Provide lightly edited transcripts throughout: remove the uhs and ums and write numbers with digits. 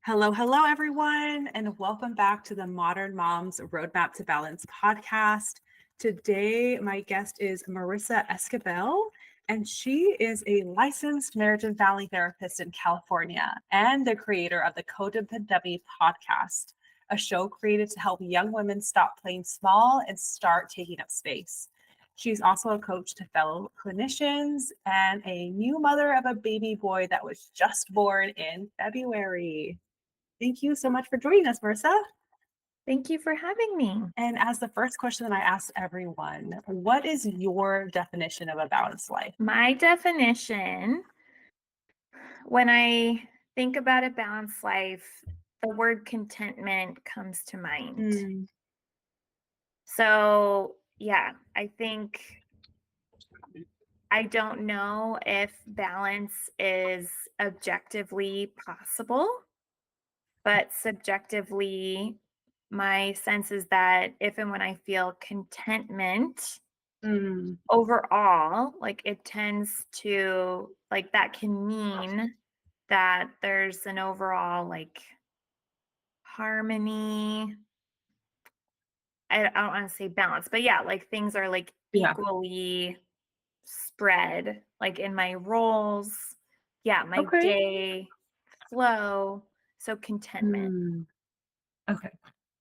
Hello, hello, everyone, and welcome back to the Modern Moms Roadmap to Balance podcast. Today, my guest is Marissa Escabel, and she is a licensed marriage and family therapist in California and the creator of the Codependency podcast, a show created to help young women stop playing small and start taking up space. She's also a coach to fellow clinicians and a new mother of a baby boy that was just born in February. Thank you so much for joining us, Marissa. Thank you for having me. And as the first question that I asked everyone, what is your definition of a balanced life? My definition, when I think about a balanced life, the word contentment comes to mind. So, yeah, I don't know if balance is objectively possible, but subjectively, my sense is that if and when I feel contentment, overall, like it tends to, like, that can mean that there's an overall like harmony. I don't want to say balance, but yeah, like things are like equally spread, like in my roles. Yeah, my day flow. So contentment. Okay.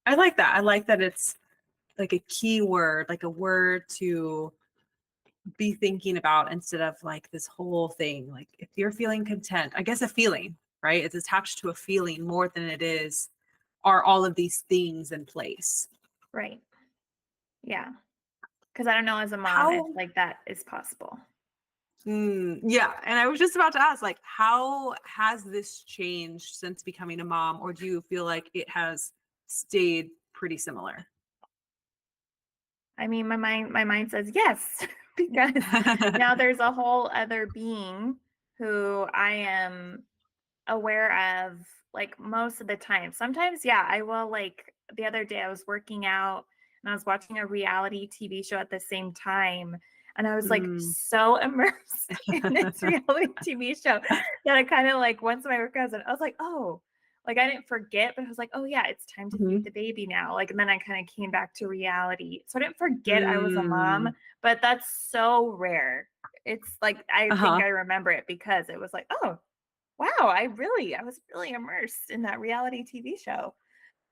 I like that. I like that it's like a key word, like a word to be thinking about instead of like this whole thing. Like if you're feeling content, I guess a feeling, right? It's attached to a feeling more than it is, are all of these things in place? Right. Yeah. Because I don't know as a mom if like that is possible. Yeah. And I was just about to ask, like, how has this changed since becoming a mom? Or do you feel like it has stayed pretty similar? I mean, my mind says yes, because now there's a whole other being who I am aware of, like, most of the time. Sometimes, yeah, I will, like, the other day I was working out and I was watching a reality TV show at the same time. And I was like so immersed in this reality TV show that I kind of like, once my workout was done, I was like, oh, like I didn't forget, but I was like, oh yeah, it's time to feed the baby now. Like, and then I kind of came back to reality. So I didn't forget I was a mom, but that's so rare. It's like, I think I remember it because it was like, oh, wow, I was really immersed in that reality TV show.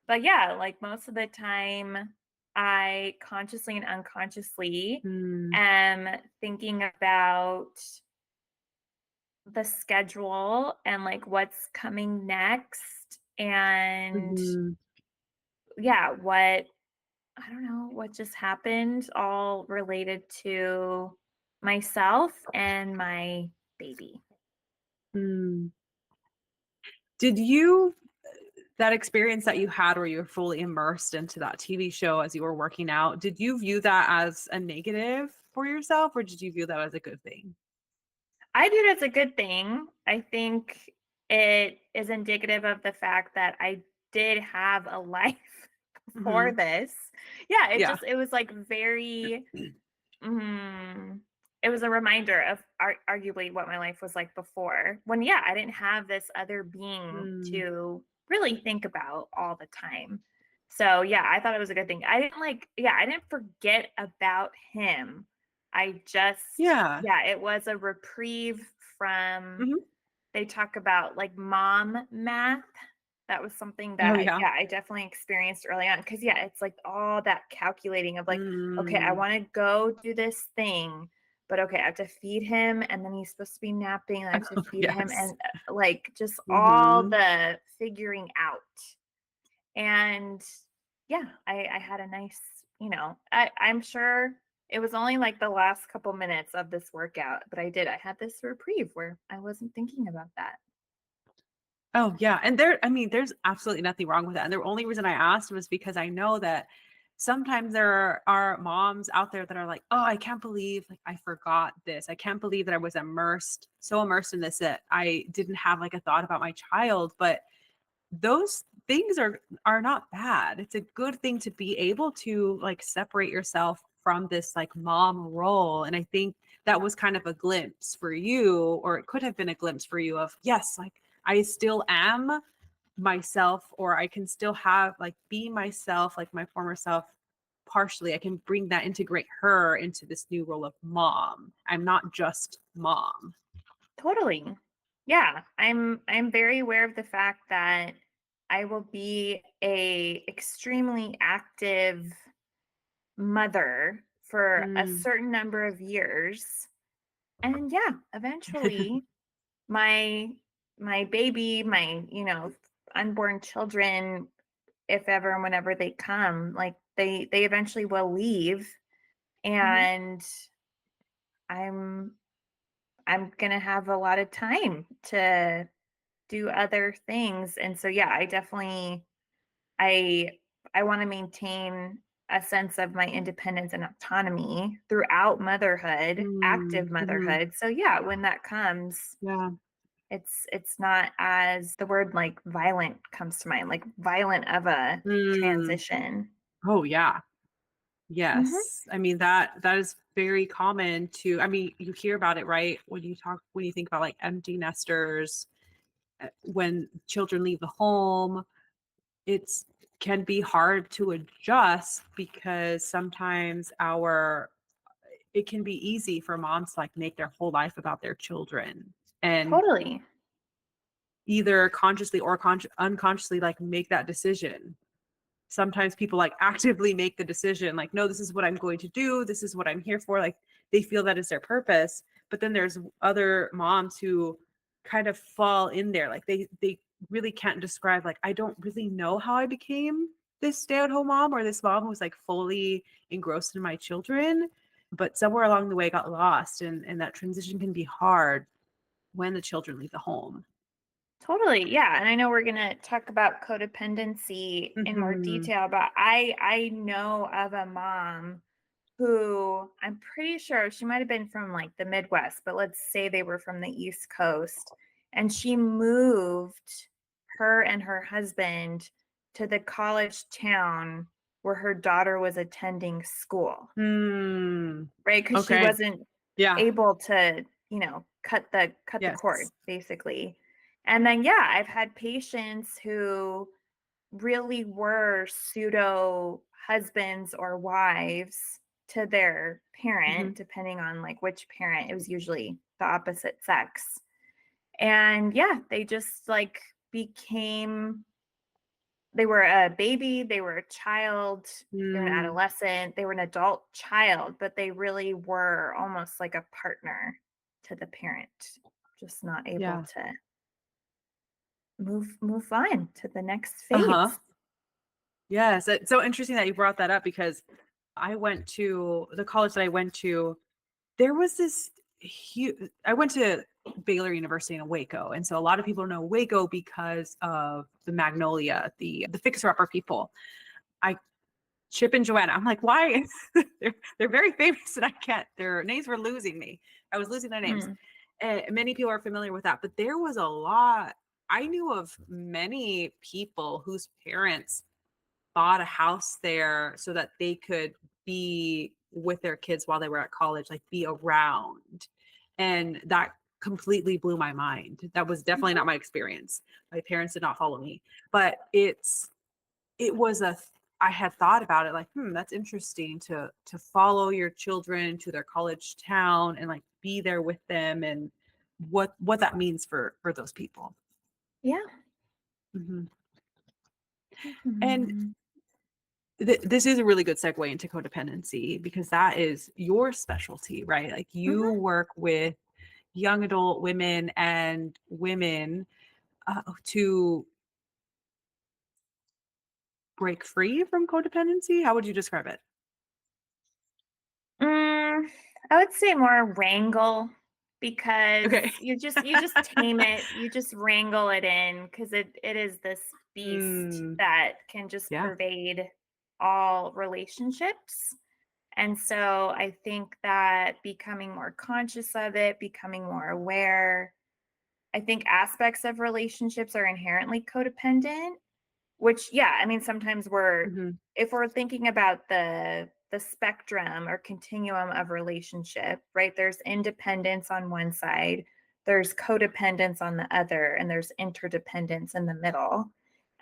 But yeah, like most of the time, I consciously and unconsciously am thinking about the schedule and like what's coming next. And yeah, I don't know, what just happened, all related to myself and my baby. Did you, that experience that you had where you were fully immersed into that TV show as you were working out, did you view that as a negative for yourself, or did you view that as a good thing? I viewed it as a good thing. I think it is indicative of the fact that I did have a life before this. Yeah, it was like very, it was a reminder of arguably what my life was like before, when, yeah, I didn't have this other being to really think about all the time. So yeah, I thought it was a good thing. I didn't forget about him. I just, it was a reprieve from, they talk about like mom math. That was something that I definitely experienced early on. Cause yeah, it's like all that calculating of like, okay, I want to go do this thing, but okay, I have to feed him and then he's supposed to be napping and I have to feed him, and like just all the figuring out. And yeah, I had a nice, I'm sure it was only like the last couple minutes of this workout, but I had this reprieve where I wasn't thinking about that. Oh yeah. And there's absolutely nothing wrong with that. And the only reason I asked was because I know that sometimes there are moms out there that are like, oh, I can't believe like I forgot this. I can't believe that I was so immersed in this that I didn't have like a thought about my child. But those things are not bad. It's a good thing to be able to like separate yourself from this like mom role. And I think that was kind of a glimpse for you, or it could have been a glimpse for you of, yes, like I still am myself, or I can still have like be myself, like my former self partially. I can bring that, integrate her into this new role of mom. I'm not just mom. Totally. Yeah, I'm very aware of the fact that I will be a extremely active mother for a Mm. certain number of years. And yeah, eventually my my baby, my, unborn children, if ever and whenever they come, like they eventually will leave, Mhm. and I'm I'm going to have a lot of time to do other things. And so yeah, I I want to maintain a sense of my independence and autonomy throughout motherhood, active Mm. Mhm. motherhood. So yeah, when that comes, Yeah. it's not as the word like violent comes to mind, like violent of a Mm. transition. Oh yeah. Mhm. Yes. I mean that is very common to, I mean, you hear about it, right? When you think about like empty nesters, when children leave the home, it's can be hard to adjust because sometimes it can be easy for moms to like make their whole life about their children, and Totally. either consciously or unconsciously like make that decision. Sometimes people like actively make the decision like, no, this is what I'm going to do, this is what I'm here for, like they feel that is their purpose. But then there's other moms who kind of fall in there, like they really can't describe, like, I don't really know how I became this stay-at-home mom, or this mom who was like fully engrossed in my children, but somewhere along the way got lost, and that transition can be hard when the children leave the home. Totally. Yeah. And I know we're going to talk about codependency in more Hmm. detail, but I know of a mom who I'm pretty sure she might have been from like the Midwest, but let's say they were from the East Coast. And she moved her and her husband to the college town where her daughter was attending school, Hmm. right? Because she Okay. wasn't Yeah. able to, cut the cord Yes. basically. And then yeah, I've had patients who really were pseudo husbands or wives to their Hmm. parent, depending on like which parent. It was usually the opposite sex. And yeah, they just like became, they were a baby, they were a child, they were an Mm. adolescent, they were an adult child, but they really were almost like a partner to the parent, just not able Yeah. to move on to the next Uh-huh. phase. Yes. It's so interesting that you brought that up, because I went to the college that I went to. There was this huge, I went to Baylor University in Waco. And so a lot of people know Waco because of the Magnolia, the Fixer Upper people. I Chip and Joanna. I'm like, why? They're very famous, and I can't. Their names were losing me. I was losing their names. Mm. And many people are familiar with that, but there was a lot. I knew of many people whose parents bought a house there so that they could be with their kids while they were at college, like be around. And that completely blew my mind. That was definitely Mhm. not my experience. My parents did not follow me, but it was a I had thought about it like, that's interesting to follow your children to their college town and like be there with them, and what that means for those people. Yeah. Hmm. And Mhm. this is a really good segue into codependency, because that is your specialty, right? Like you Mhm. work with young adult women and women to break free from codependency. How would you describe it? I would say more wrangle, because Okay. you just tame it, you just wrangle it in, because it is this beast Mm, that can just yeah. pervade all relationships. And so I think that becoming more conscious of it, becoming more aware, I think aspects of relationships are inherently codependent. Which, yeah, I mean, sometimes Hmm. if we're thinking about the spectrum or continuum of relationship, right? There's independence on one side, there's codependence on the other, and there's interdependence in the middle.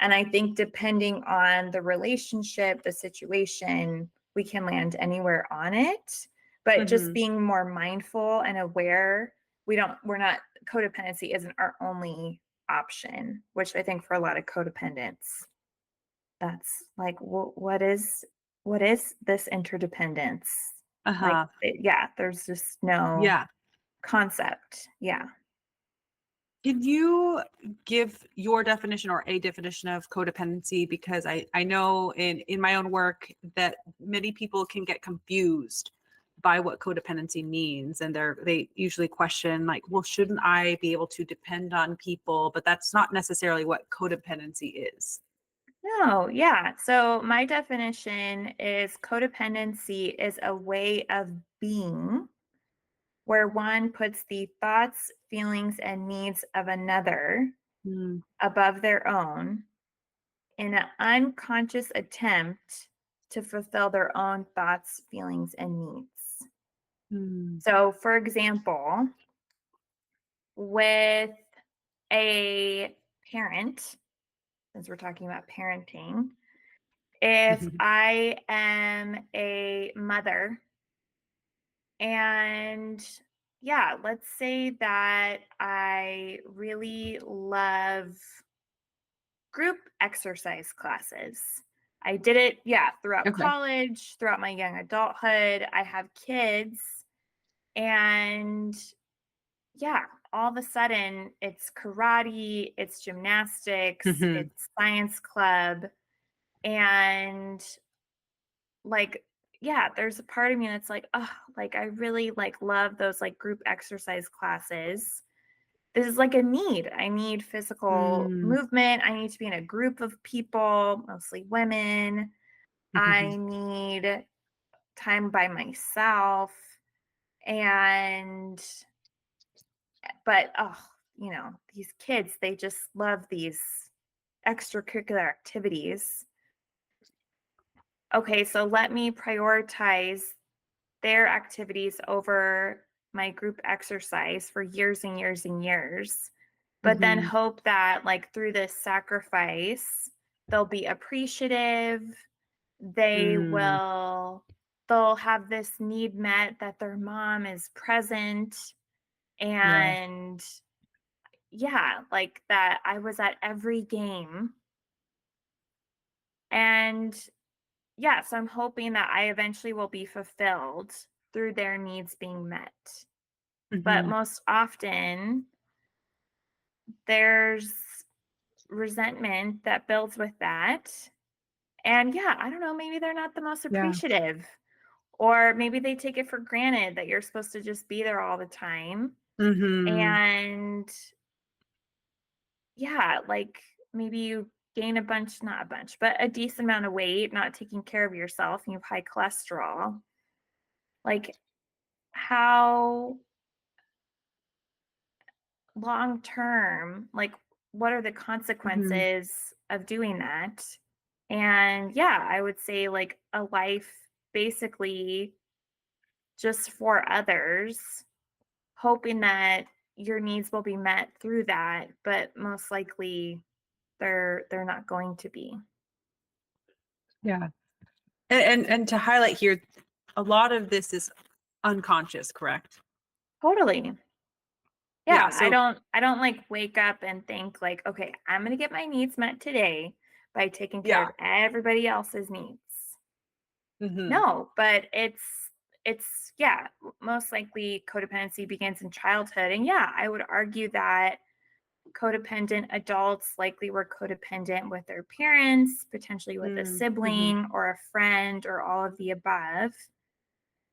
And I think depending on the relationship, the situation, we can land anywhere on it. But just Mhm. being more mindful and aware, we're not, codependency isn't our only option, which I think for a lot of codependents, that's like, what is this interdependence? Like, Uh-huh. yeah, there's just no Yeah. concept. Yeah. Can you give your definition or a definition of codependency? Because I know in my own work that many people can get confused by what codependency means. And they usually question like, well, shouldn't I be able to depend on people? But that's not necessarily what codependency is. No, yeah. So my definition is codependency is a way of being where one puts the thoughts, feelings, and needs of another Mm, above their own in an unconscious attempt to fulfill their own thoughts, feelings, and needs. mm, So, for example, with a parent, since we're talking about parenting, if I am a mother and yeah, let's say that I really love group exercise classes. I did it, yeah, throughout okay. college, throughout my young adulthood. I have kids, and yeah, all of a sudden it's karate, it's gymnastics, Hmm. it's science club, and like yeah, there's a part of me that's like, oh, like I really like love those like group exercise classes. This is like a need. I need physical Mm, movement. I need to be in a group of people, mostly women. mhm, I need time by myself. And but oh, these kids, they just love these extracurricular activities. Okay, so let me prioritize their activities over my group exercise for years and years and years, but then mhm, hope that like through this sacrifice, they'll be appreciative. They mm, will, they'll have this need met that their mom is present. yeah. And yeah, like that I was at every game. And yeah, so I'm hoping that I eventually will be fulfilled through their needs being met. But Mhm, most often, there's resentment that builds with that. And yeah, I don't know, maybe they're not the most yeah. appreciative, or maybe they take it for granted that you're supposed to just be there all the time. Mhm, And yeah, like maybe you gain a bunch, not a bunch, but a decent amount of weight, not taking care of yourself, and you have high cholesterol. Like, how long term, like, what are the mhm, consequences of doing that? And yeah, I would say like a life basically just for others, hoping that your needs will be met through that, but most likely they're not going to be. yeah. And to highlight here, a lot of this is unconscious, correct? Totally. Yeah. Yeah, So I don't like wake up and think like, okay, I'm going to get my needs met today by taking care yeah. of everybody else's needs. Hmm. No, but it's yeah, most likely codependency begins in childhood. And yeah, I would argue that codependent adults likely were codependent with their parents, potentially with a Mm-hmm. sibling or a friend or all of the above.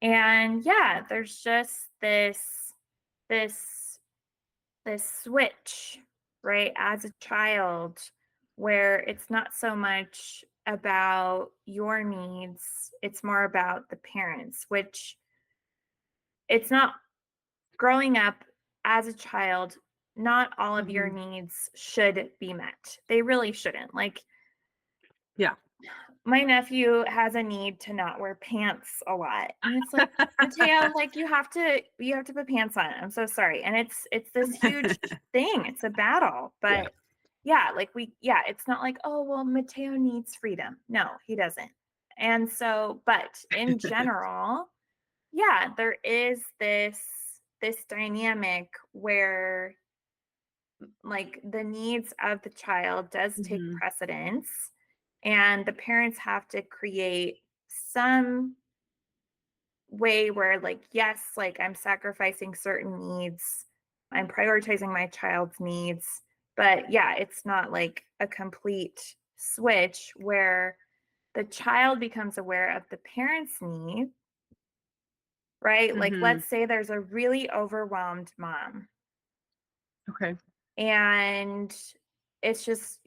And yeah, there's just this this switch, right, as a child, where it's not so much about your needs, it's more about the parents, which it's not growing up as a child, not all of your Hmm. needs should be met. They really shouldn't. Like Yeah. my nephew has a need to not wear pants a lot. And it's like, Mateo, like you have to put pants on. I'm so sorry. And it's this huge thing. It's a battle. Yeah. But yeah, like it's not like, oh, well, Mateo needs freedom. No, he doesn't. And so, but in general, yeah, there is this dynamic where like the needs of the child does take Hmm. precedence, and the parents have to create some way where, like, yes, like I'm sacrificing certain needs, I'm prioritizing my child's needs, but yeah, it's not like a complete switch where the child becomes aware of the parent's need, right? Like, Hmm. let's say there's a really overwhelmed mom, Okay. and it's just,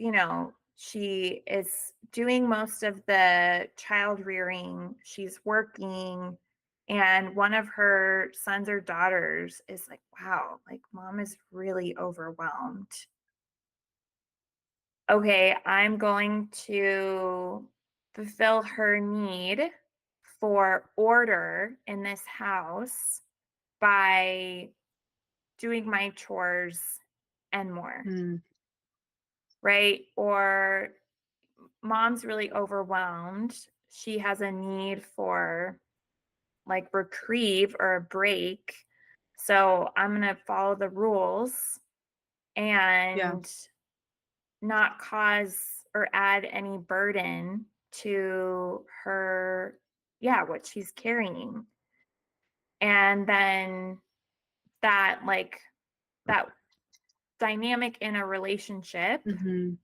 she is doing most of the child rearing, she's working, and one of her sons or daughters is like, wow, like mom is really overwhelmed. Okay, I'm going to fulfill her need for order in this house by doing my chores and more, Mm. right? Or mom's really overwhelmed. She has a need for like reprieve or a break. So I'm going to follow the rules Yeah. and not cause or add any burden to her, yeah, what she's carrying. And then that, like, that dynamic in a relationship, Hmm.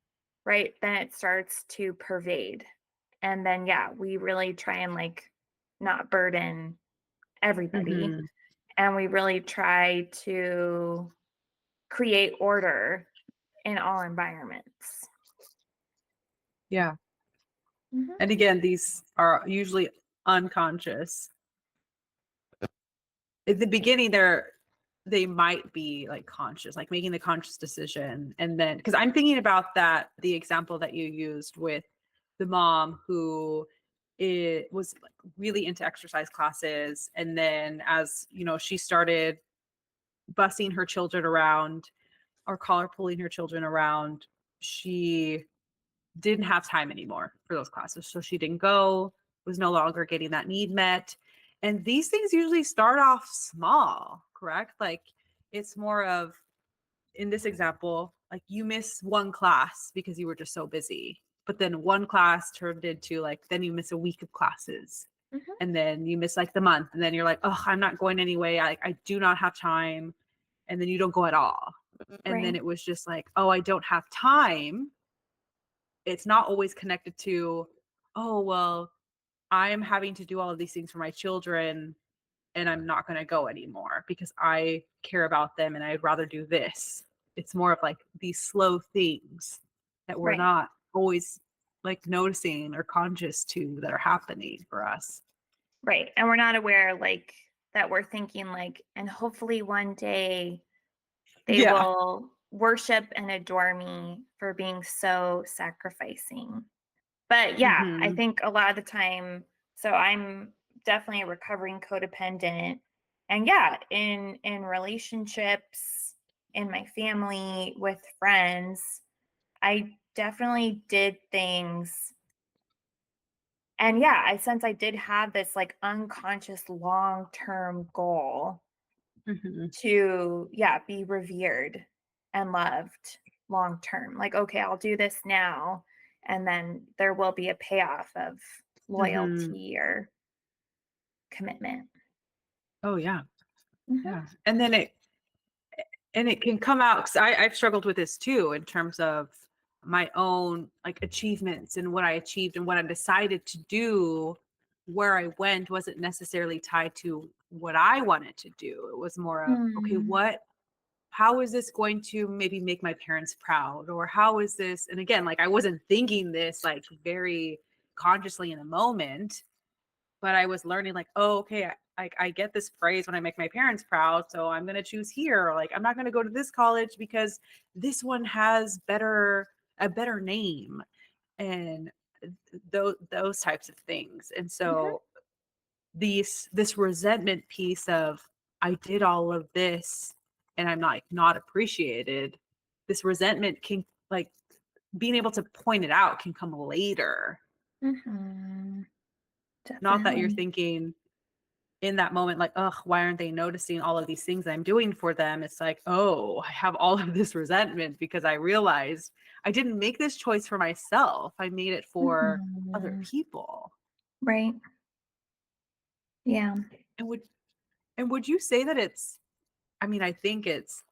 right? Then it starts to pervade. And then, yeah, we really try and like not burden everybody. Hmm. And we really try to create order in all environments. Yeah. Mhm. And again, these are usually unconscious. At the beginning, they might be like conscious, like making the conscious decision. And then, because I'm thinking about that, the example that you used with the mom who it was like really into exercise classes. And then as you know, she started bussing her children around or collar pulling her children around, she didn't have time anymore for those classes. So she didn't go, was no longer getting that need met. And these things usually start off small, correct? Like it's more of, in this example, like you miss one class because you were just so busy. But then one class turned into like, then you miss a week of classes. Mhm. And then you miss like the month. And then you're like, oh, I'm not going anyway. I do not have time. And then you don't go at all. And then Right. it was just like, oh, I don't have time. It's not always connected to, oh, well, I'm having to do all of these things for my children and I'm not going to go anymore because I care about them and I'd rather do this. It's more of like these slow things that we're Right. not always like noticing or conscious to that are happening for us. Right. And we're not aware, like, that we're thinking, like, and hopefully one day they Yeah. will worship and adore me for being so sacrificing. But yeah, I Hmm. think a lot of the time, so I'm definitely a recovering codependent. And yeah, in relationships, in my family, with friends, I definitely did things. And yeah, I sense I did have this like unconscious long-term goal Hmm. to, yeah, be revered and loved long term. Like, okay, I'll do this now, and then there will be a payoff of Hmm. loyalty or commitment. Oh yeah. Mhm. Yeah. And it can come out because I've struggled with this too in terms of my own like achievements and what I achieved and what I decided to do. Where I went wasn't necessarily tied to what I wanted to do. It was more of, okay, Hmm. how is this going to maybe make my parents proud? Or how is this? And again, like I wasn't thinking this like very consciously in the moment, but I was learning like, oh, okay, I get this praise when I make my parents proud, so I'm gonna choose here. Or like I'm not gonna go to this college because this one has a better name and those types of things. And Mhm. so this resentment piece of I did all of this and I'm not appreciated. This resentment can like being able to point it out can come later. Mm-hmm. Not that you're Definitely. thinking in that moment, like, ugh, why aren't they noticing all of these things I'm doing for them? It's like, oh, I have all of this resentment because I realized I didn't make this choice for myself. I made it for other Mm-hmm. people. Right. Yeah. And would you say that it's, I mean, I think it's,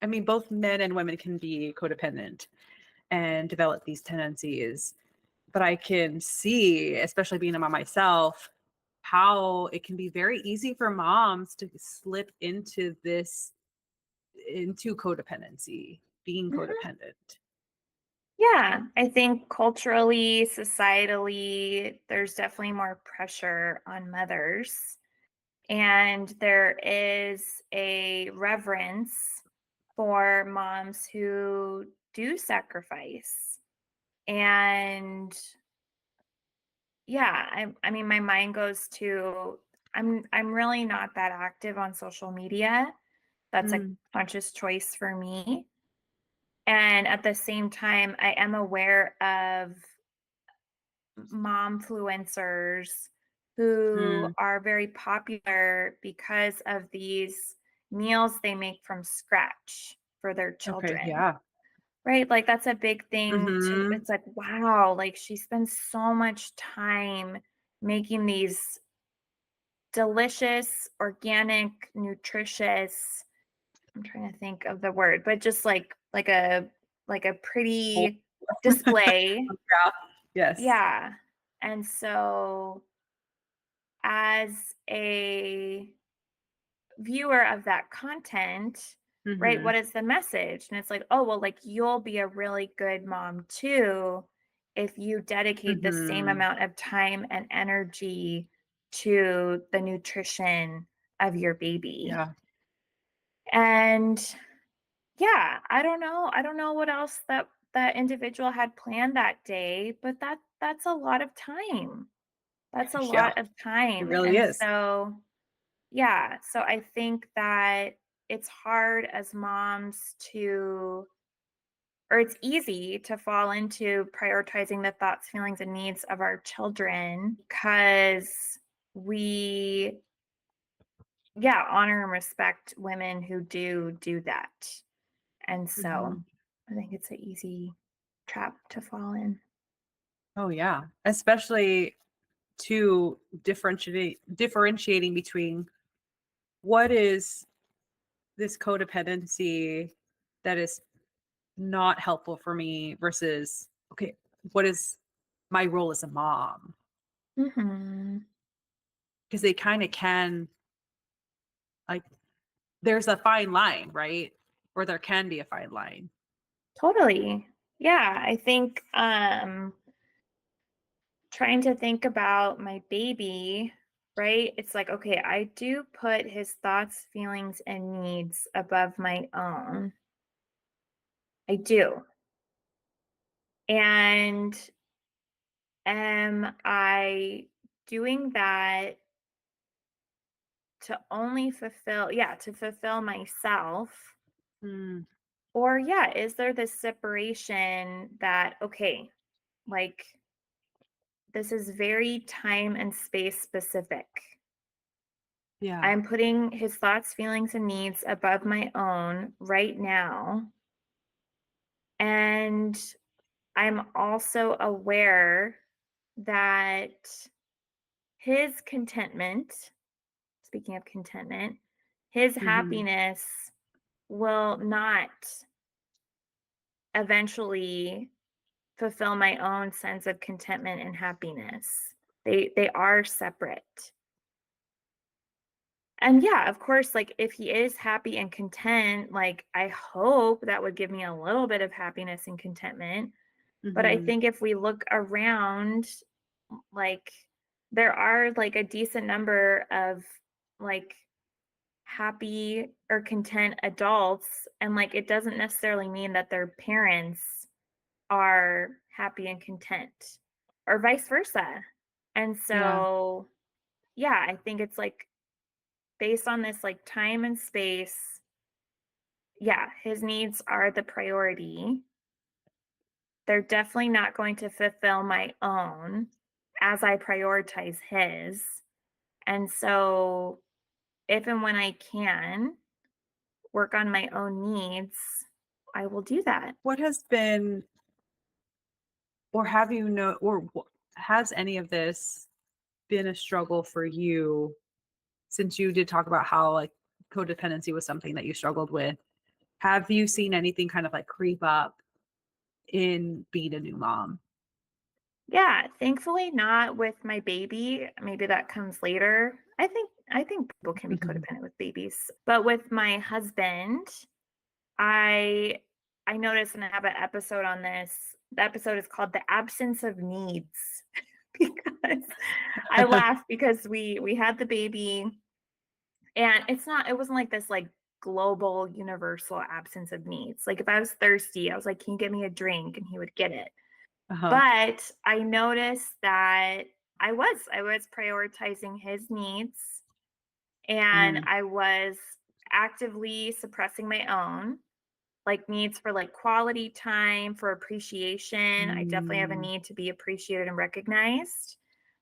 I mean, both men and women can be codependent and develop these tendencies, but I can see, especially being a mom myself, how it can be very easy for moms to slip into this, into codependency, being Mhm. codependent. Yeah, I think culturally, societally, there's definitely more pressure on mothers. And there is a reverence for moms who do sacrifice. And yeah, I mean, my mind goes to I'm really not that active on social media. That's a Mm, conscious choice for me. And at the same time, I am aware of momfluencers who mm, are very popular because of these meals they make from scratch for their okay, children. yeah. Right? Like that's a big thing to Mm-hmm. it's like wow, like she spends so much time making these delicious, organic, nutritious, I'm trying to think of the word, but just like a Oh, pretty display. yeah. Yes. Yeah. And so as a viewer of that content, right, Mm-hmm. what is the message? And it's like, oh, well, like you'll be a really good mom too if you dedicate the same Mm-hmm. amount of time and energy to the nutrition of your baby. Yeah. And yeah, I don't know. I don't know what else that individual had planned that day, but that's a lot of time. That's a Yeah. lot of It time. really And is. so, yeah, so I think that it's hard as moms to, or it's easy to fall into prioritizing the thoughts, feelings, and needs of our children because we, yeah, honor and respect women who do that. And Mm-hmm. so I think it's an easy trap to fall in. Oh yeah. Especially to differentiating between what is this codependency that is not helpful for me versus, okay, what is my role as a mom? Mm-hmm. Because they kind of can, like, there's a fine line, right? Or there can be a fine line. Totally. Yeah, I think trying to think about my baby, right? It's like, okay, I do put his thoughts, feelings, and needs above my own. I do. And am I doing that to only fulfill, yeah, to fulfill myself? Mm, Or, yeah, is there this separation that, okay, like this is very time and space specific? yeah. I'm putting his thoughts, feelings, and needs above my own right now. And I'm also aware that his contentment, speaking of contentment, his Hmm. happiness will not eventually fulfill my own sense of contentment and happiness. They are separate. And yeah, of course, like if he is happy and content, like I hope that would give me a little bit of happiness and contentment. But I Hmm. think if we look around, like there are like a decent number of like happy or content adults. And like it doesn't necessarily mean that their parents are happy and content or vice versa. And Yeah. so, yeah, I think it's like based on this like time and space, yeah, his needs are the priority. they're definitely not going to fulfill my own as I prioritize his. And so, if and when I can work on my own needs, I will do that. What has been, or have you know, or has any of this been a struggle for you, since you did talk about how like codependency was something that you struggled with? Have you seen anything kind of like creep up in being a new mom? Yeah, thankfully not with my baby. Maybe that comes later. I think people can be Mhm. codependent with babies. But with my husband, I I noticed, and I have an episode on this. The episode is called The Absence of Needs because I laugh because we had the baby, and it wasn't like this like global universal absence of needs. Like if I was thirsty, I was like, "Can you get me a drink?" and he would get it. Uh-huh. But I noticed that I was prioritizing his needs, and Mm. I was actively suppressing my own, like needs for like quality time, for appreciation. I definitely have a Mm. need to be appreciated and recognized.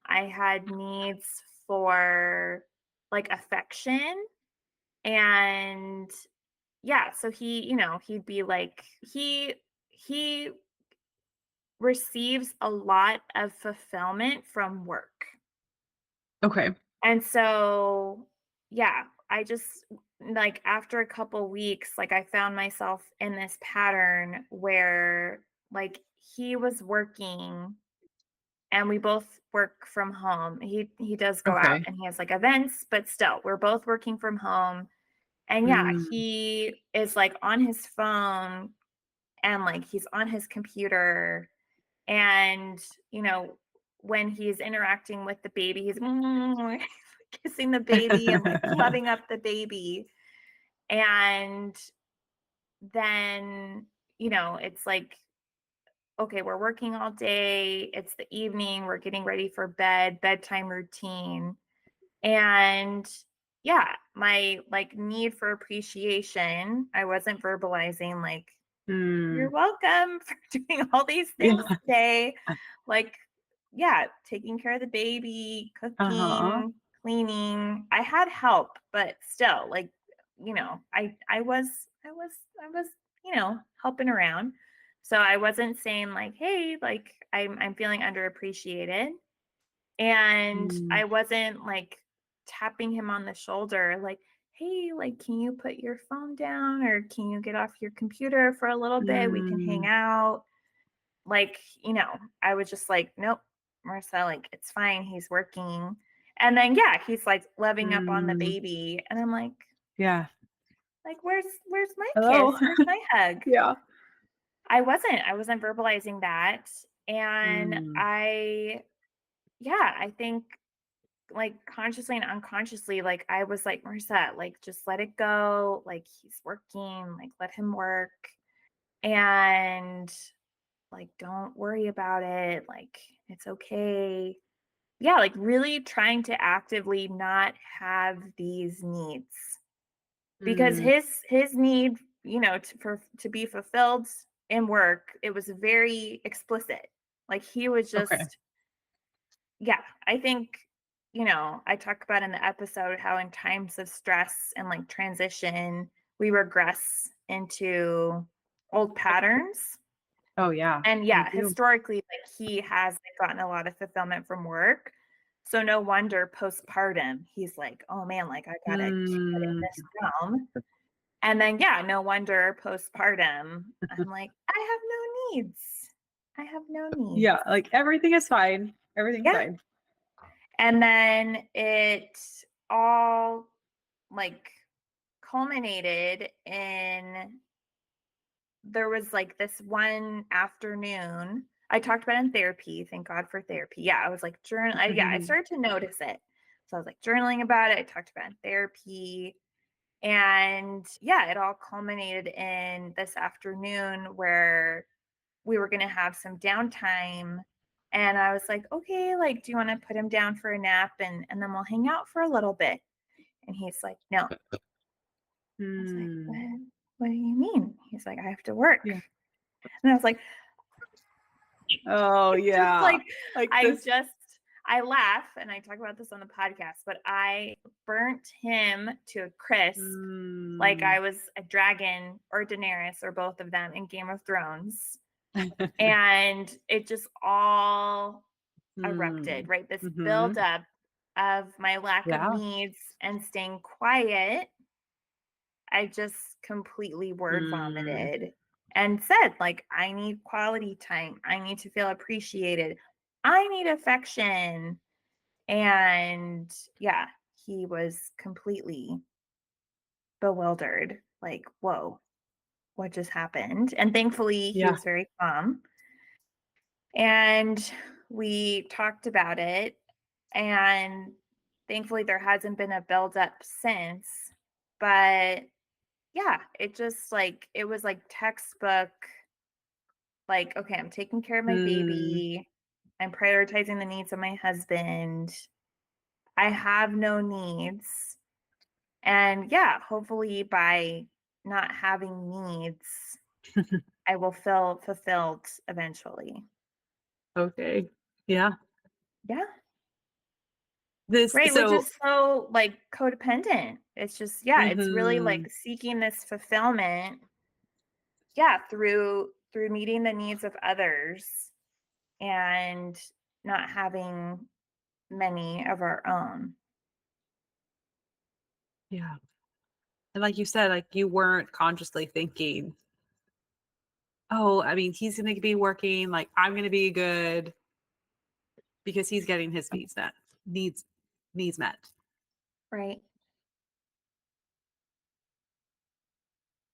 I had needs for like affection, and yeah, so he'd be like he receives a lot of fulfillment from work. Okay. And so, yeah, I just like after a couple weeks, like I found myself in this pattern where like he was working and we both work from home. He does go out Okay. and he has like events, but still, we're both working from home. And yeah, Mm. he is like on his phone and like he's on his computer, and when he's interacting with the baby, he's kissing the baby and like loving up the baby. And then it's like, okay, we're working all day, it's the evening, we're getting ready for bedtime routine. And yeah, my like need for appreciation, I wasn't verbalizing like, "You're Mm. welcome for doing all these things Yeah. today." Like, yeah, taking care of the baby, Uh-huh. cooking, cleaning. I had help, but still, like, I was, helping around. So I wasn't saying like, "Hey, like I'm feeling underappreciated." And Mm. I wasn't like tapping him on the shoulder like, "Hey, like can you put your phone down, or can you get off your computer for a little bit? We can hang Mm. out." Like, I was just like, "Nope, Marissa, like it's fine. He's working." And then yeah, he's like loving up on the Mm. baby. And I'm Yeah. like, "Where's my kiss? Hello. Where's my hug?" Yeah. I wasn't verbalizing that. And Mm. I think like consciously and unconsciously, like I was like, "Marissa, like just let it go. Like he's working, like let him work. And like don't worry about it. Like it's okay." Yeah, like really trying to actively not have these needs, because Mm. his need, to be fulfilled in work, it was very explicit. Like he was Okay. just, yeah, I think, I talk about in the episode how in times of stress and like transition, we regress into old patterns. Oh, yeah. And We yeah, do. historically, like he has like, gotten a lot of fulfillment from work. So no wonder postpartum, he's like, "Oh man, like I gotta keep it in Mm. this realm." And then yeah, no wonder postpartum, I'm like, "I have no needs. I have no needs." Yeah, like everything is fine. Everything's Yeah. fine. And then it all like culminated in, there was like this one afternoon I talked about in therapy. Thank God for therapy. Yeah, I was like I started to notice it. So I was like journaling about it. I talked about it in therapy. And yeah, it all culminated in this afternoon where we were going to have some downtime. And I was like, "Okay, like, do you want to put him down for a nap, and then we'll hang out for a little bit?" And he's like, "No." I was like, Mm. "What do you mean?" He's like, "I have to work." Yeah. And I was like, Oh Just yeah. like Like I this. just I laugh and I talk about this on the podcast, but I burnt him to a crisp like Mm. I was a dragon or Daenerys or both of them in Game of Thrones. And it just all erupted, Mm. right? This Mm-hmm. buildup of my lack of Yeah. needs and staying quiet, I just completely word Mm. vomited and said, like, I need quality time. I need to feel appreciated. I need affection. And yeah, he was completely bewildered, like, whoa, what just happened? And thankfully, he Yeah. was very calm. And we talked about it. And thankfully, there hasn't been a buildup since. But yeah, it just like, it was like textbook, like, okay, I'm taking care of my Mm. baby. I'm prioritizing the needs of my husband. I have no needs. And yeah, hopefully by not having needs, I will feel fulfilled eventually. Okay. Yeah. Yeah. This Right. Which so is so like codependent. It's just, yeah, it's really mhm. like seeking this fulfillment. Yeah. Through meeting the needs of others and not having many of our own. Yeah. And like you said, like you weren't consciously thinking, oh, I mean, he's gonna be working, like I'm gonna be good because he's getting his needs needs met. Right.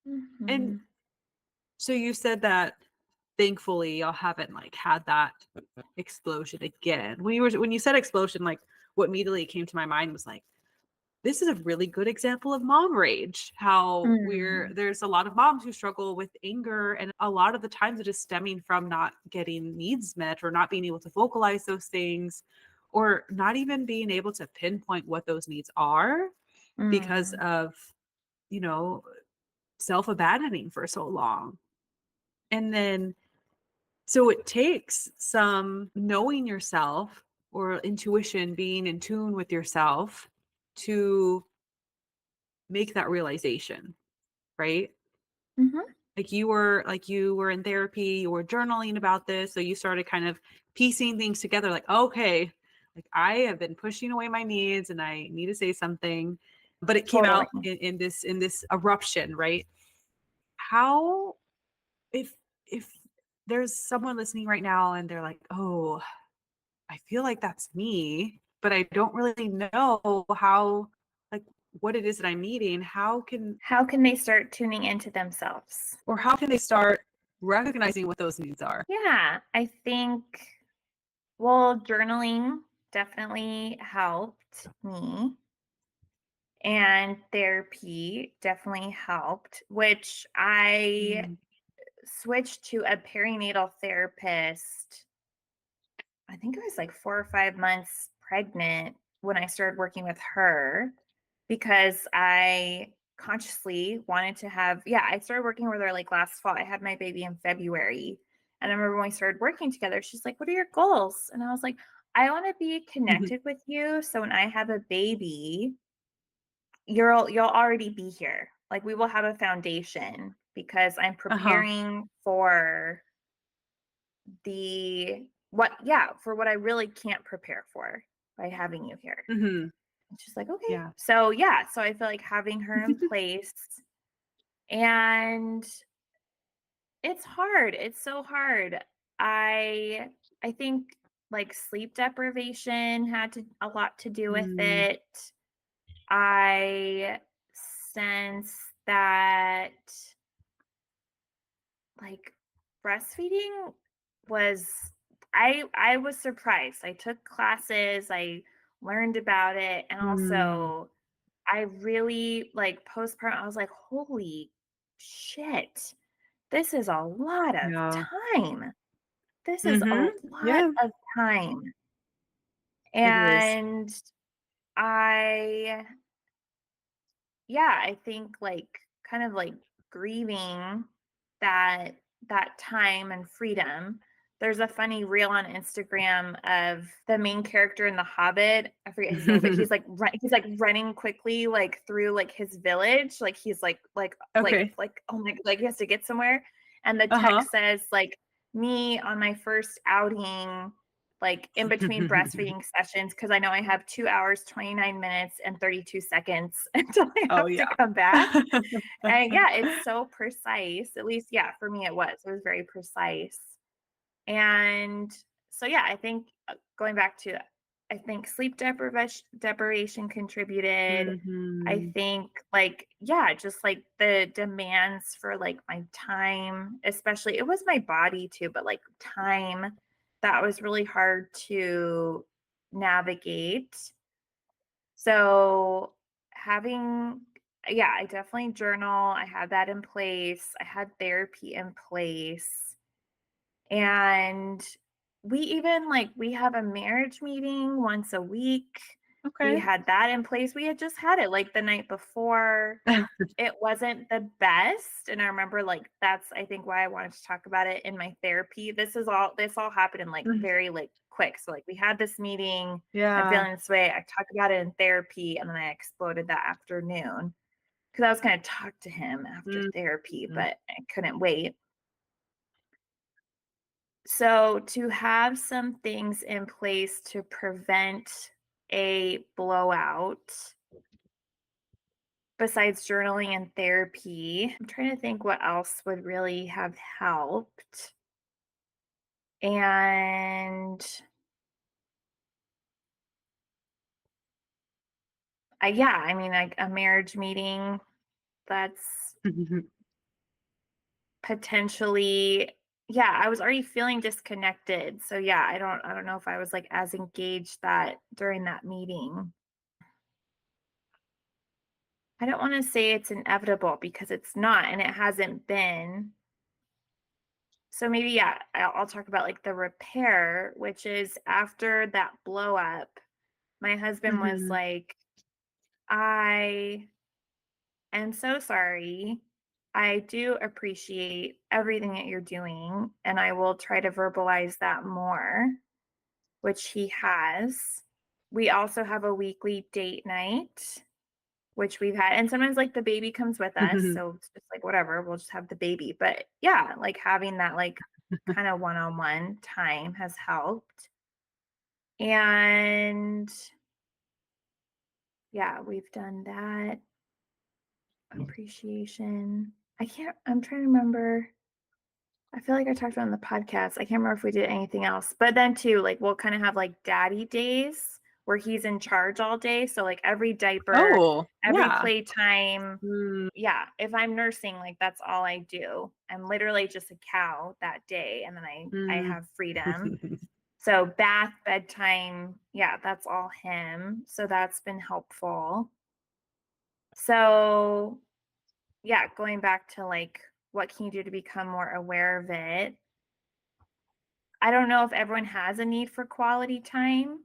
And Hmm. so you said that thankfully y'all haven't like had that explosion again. When you said explosion, like what immediately came to my mind was like, this is a really good example of mom rage. How Mm. there's a lot of moms who struggle with anger, and a lot of the times it is stemming from not getting needs met or not being able to vocalize those things or not even being able to pinpoint what those needs are because Mm. of, you know, self-abandoning for so long. And then so it takes some knowing yourself or intuition, being in tune with yourself to make that realization, right? Hmm. Like you were in therapy, you were journaling about this, so you started kind of piecing things together like, okay, like I have been pushing away my needs and I need to say something, but it came Totally. out in this eruption, right? How if there's someone listening right now and they're like, "Oh, I feel like that's me, but I don't really know how, like, what it is that I'm needing. How can they start tuning into themselves? How can they start recognizing what those needs are?" Yeah, I think, well, journaling definitely helped me, and therapy definitely helped, which I Mm, switched to a perinatal therapist. I think I was like 4 or 5 months pregnant when I started working with her because I consciously wanted to have, yeah, I started working with her like last fall. I had my baby in February. And I remember when we started working together, she's like, "What are your goals?" And I was like, "I want to be mhm. connected with you. So when I have a baby, you'll already be here. Like we will have a foundation because I'm Uh-huh. preparing for the what yeah for what I really can't prepare for by having you here." Mhm. And she's like, "Okay." Yeah. So yeah, so I feel like having her in place, and it's hard. It's so hard. I think like sleep deprivation had a lot to do with Mm, it. I sense that like breastfeeding was, I was surprised. I took classes, I learned about it, and mm, also I really like postpartum, I was like, "Holy shit. This is a lot of yeah. time. This is a Mhm. lot Yeah, of time." it is. And I yeah, I think like kind of like grieving that that time and freedom there's a funny reel on Instagram of the main character in The Hobbit. I forget his name, but he's like running quickly like through like his village. Like he's Okay. oh my, like he has to get somewhere. And the Uh-huh. text says like, me on my first outing, like in between breastfeeding sessions, because I know I have 2 hours, 29 minutes, and 32 seconds until I Oh have to yeah. come back. And yeah, it's so precise. At least, yeah, for me, it was. It was very precise. And so, yeah, I think going back to, I think sleep deprivation contributed. I Mhm. think like, yeah, just like the demands for like my time, especially it was my body too, but like time, that was really hard to navigate. So having, yeah, I definitely journal. I had that in place. I had therapy in place. And we even like we have a marriage meeting once a week. We Okay. had that in place. We had just had it like the night before. It wasn't the best. And I remember like that's I think why I wanted to talk about it in my therapy. This all happened in like very like quick. So like we had this meeting, I'm Yeah. feeling this way. I talked about it in therapy and then I exploded that afternoon. Because I was gonna talk to him after therapy, Mhm. but I couldn't wait. So, to have some things in place to prevent a blowout besides journaling and therapy, I'm trying to think what else would really have helped. And yeah, I mean, like a marriage meeting that's potentially, yeah, I was already feeling disconnected. So yeah, I don't know if I was like as engaged that during that meeting. I don't want to say it's inevitable because it's not and it hasn't been. So maybe, yeah, I'll talk about like the repair, which is after that blow up, my husband was Mhm. like, I am so sorry. I do appreciate everything that you're doing, and I will try to verbalize that more, which he has. We also have a weekly date night which we've had. And sometimes like the baby comes with us. So it's just like whatever, we'll just have the baby. But yeah, like having that like kind of one-on-one time has helped. And yeah, we've done that. Appreciation. I'm trying to remember. I feel like I talked about it on the podcast. I can't remember if we did anything else. But then too, like we'll kind of have like daddy days where he's in charge all day. So like every diaper, Oh, every yeah. playtime, Mm. yeah, if I'm nursing, like that's all I do. I'm literally just a cow that day and then I Mm. have freedom. So bath, bedtime, yeah, that's all him. So that's been helpful. So yeah, going back to like what can you do to become more aware of it? I don't know if everyone has a need for quality time.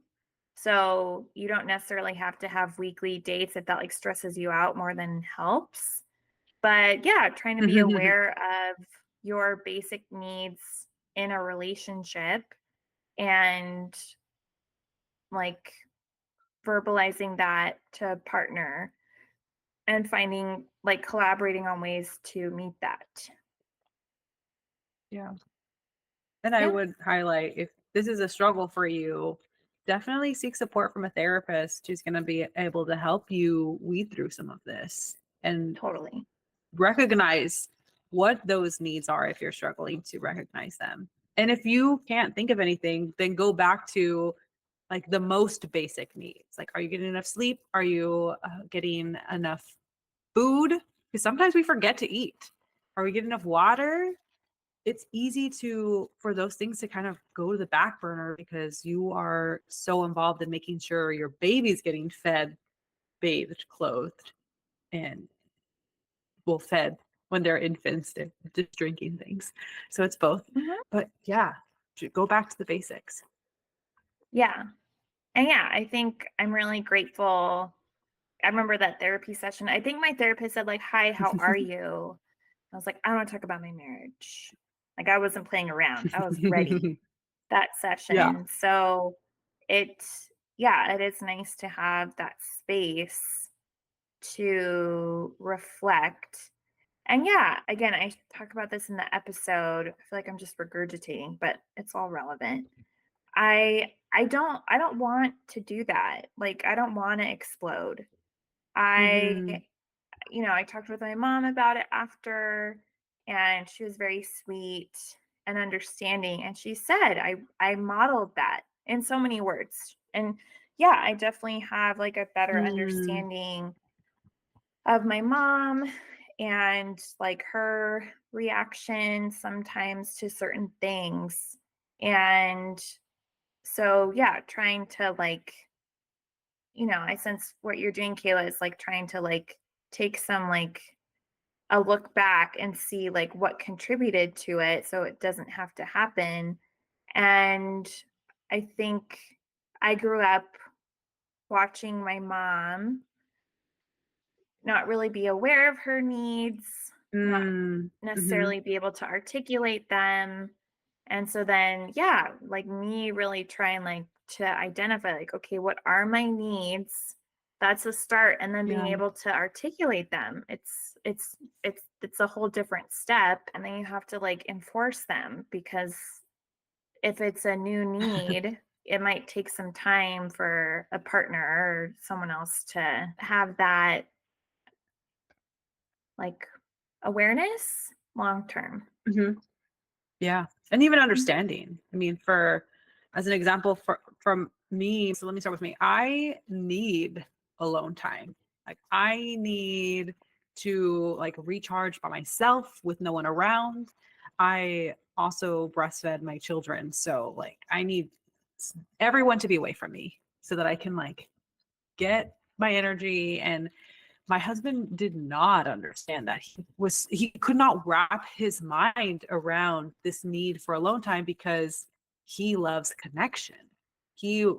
So you don't necessarily have to have weekly dates if that like stresses you out more than helps. But yeah, trying to be aware of your basic needs in a relationship and like verbalizing that to a partner and finding like collaborating on ways to meet that. Yeah. And I Yeah, would highlight, if this is a struggle for you, definitely seek support from a therapist who's going to be able to help you weed through some of this and totally. recognize what those needs are if you're struggling to recognize them. And if you can't think of anything, then go back to like the most basic needs. Like, are you getting enough sleep? Are you getting enough food? Because sometimes we forget to eat. Are we getting enough water? It's easy to for those things to kind of go to the back burner because you are so involved in making sure your baby's getting fed, bathed, clothed, and well fed when they're infants, they're just drinking things. So it's both. Mhm. But yeah, go back to the basics. Yeah. And yeah, I think I'm really grateful. I remember that therapy session. I think my therapist said, like, hi, how are you? I was like, I don't want to talk about my marriage. Like I wasn't playing around. I was ready. that Yeah. session. So it, yeah, it is nice to have that space to reflect. And yeah, again, I talk about this in the episode. I feel like I'm just regurgitating, but it's all relevant. I don't want to do that. Like I don't want to explode. Mm-hmm. I I talked with my mom about it after, and she was very sweet and understanding. And she said, I modeled that in so many words. And yeah, I definitely have like a better Mm, understanding of my mom and like her reaction sometimes to certain things. And so, yeah, trying to like, I sense what you're doing, Kayla, is like trying to like take some like a look back and see like what contributed to it so it doesn't have to happen. And I think I grew up watching my mom not really be aware of her needs, not mm, mm-hmm. necessarily be able to articulate them. And so then, yeah, like me really trying like to identify like, okay, what are my needs? That's a start. And then being Yeah. able to articulate them. It's a whole different step. And then you have to like enforce them because if it's a new need, it might take some time for a partner or someone else to have that like awareness long term. Mm-hmm. Yeah. And even Mhm. understanding. I mean, as an example from me, so let me start with me. I need alone time. Like I need to like recharge by myself with no one around. I also breastfed my children, so like I need everyone to be away from me so that I can like get my energy. And my husband did not understand that. He could not wrap his mind around this need for alone time because he loves connection. He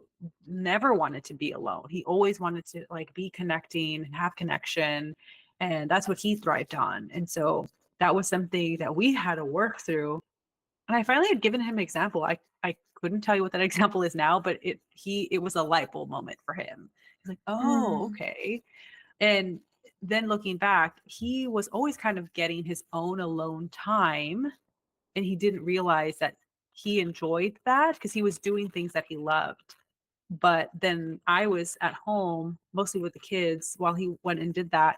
never wanted to be alone. He always wanted to like be connecting and have connection, and that's what he thrived on. And so that was something that we had to work through. And I finally had given him an example. I couldn't tell you what that example is now, but it was a light bulb moment for him. He's like, "Oh, Mm, okay." And then looking back, he was always kind of getting his own alone time, and he didn't realize that he enjoyed that because he was doing things that he loved. But then I was at home mostly with the kids while he went and did that.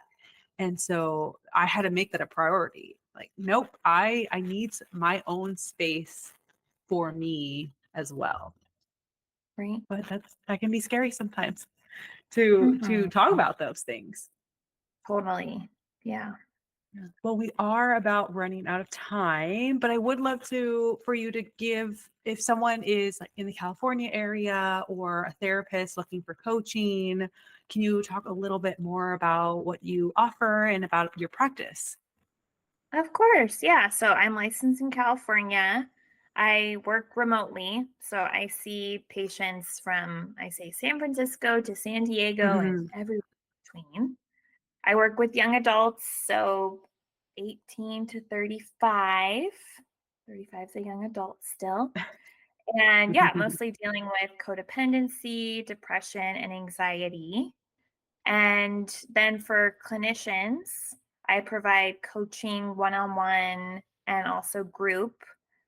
And so I had to make that a priority. Like, nope, I need my own space for me as well. right. But that can be scary sometimes to Hmm. talk about those things. Totally. Yeah. Yeah. Well, we are about running out of time, but I would love for you to give, if someone is like in the California area or a therapist looking for coaching, can you talk a little bit more about what you offer and about your practice? Of course. Yeah. So I'm licensed in California. I work remotely. So I see patients from, I say, San Francisco to San Diego and Hmm. everywhere between. I work with young adults. So 18 to 35. 35 is a young adult still. And yeah, mostly dealing with codependency, depression, and anxiety. And then for clinicians, I provide coaching one on one and also group.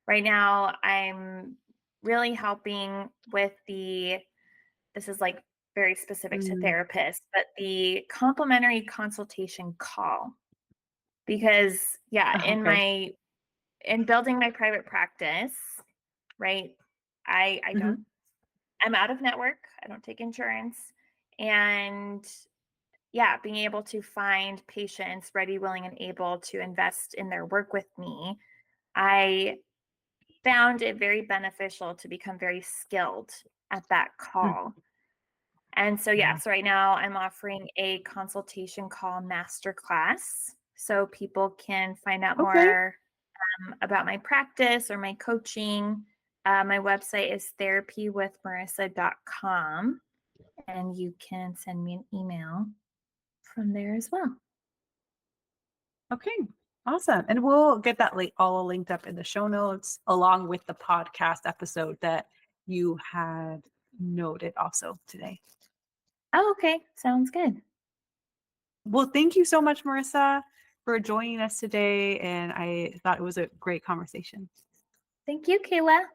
Right now, I'm really helping with this is like very specific to Mm. therapists, but the complimentary consultation call. Because, yeah, Oh, okay. in building my private practice, right, I don't, Hmm. I'm out of network, I don't take insurance. And yeah, being able to find patients ready, willing, and able to invest in their work with me, I found it very beneficial to become very skilled at that call. And so, yeah, Yeah. so right now I'm offering a consultation call masterclass. So people can find out Okay. more about my practice or my coaching. My website is therapywithmarissa.com, and you can send me an email from there as well. Okay. Awesome. And we'll get that all linked up in the show notes along with the podcast episode that you had noted also today. Oh, okay. Sounds good. Well, thank you so much, Marissa, for joining us today. And I thought it was a great conversation. Thank you, Kayla.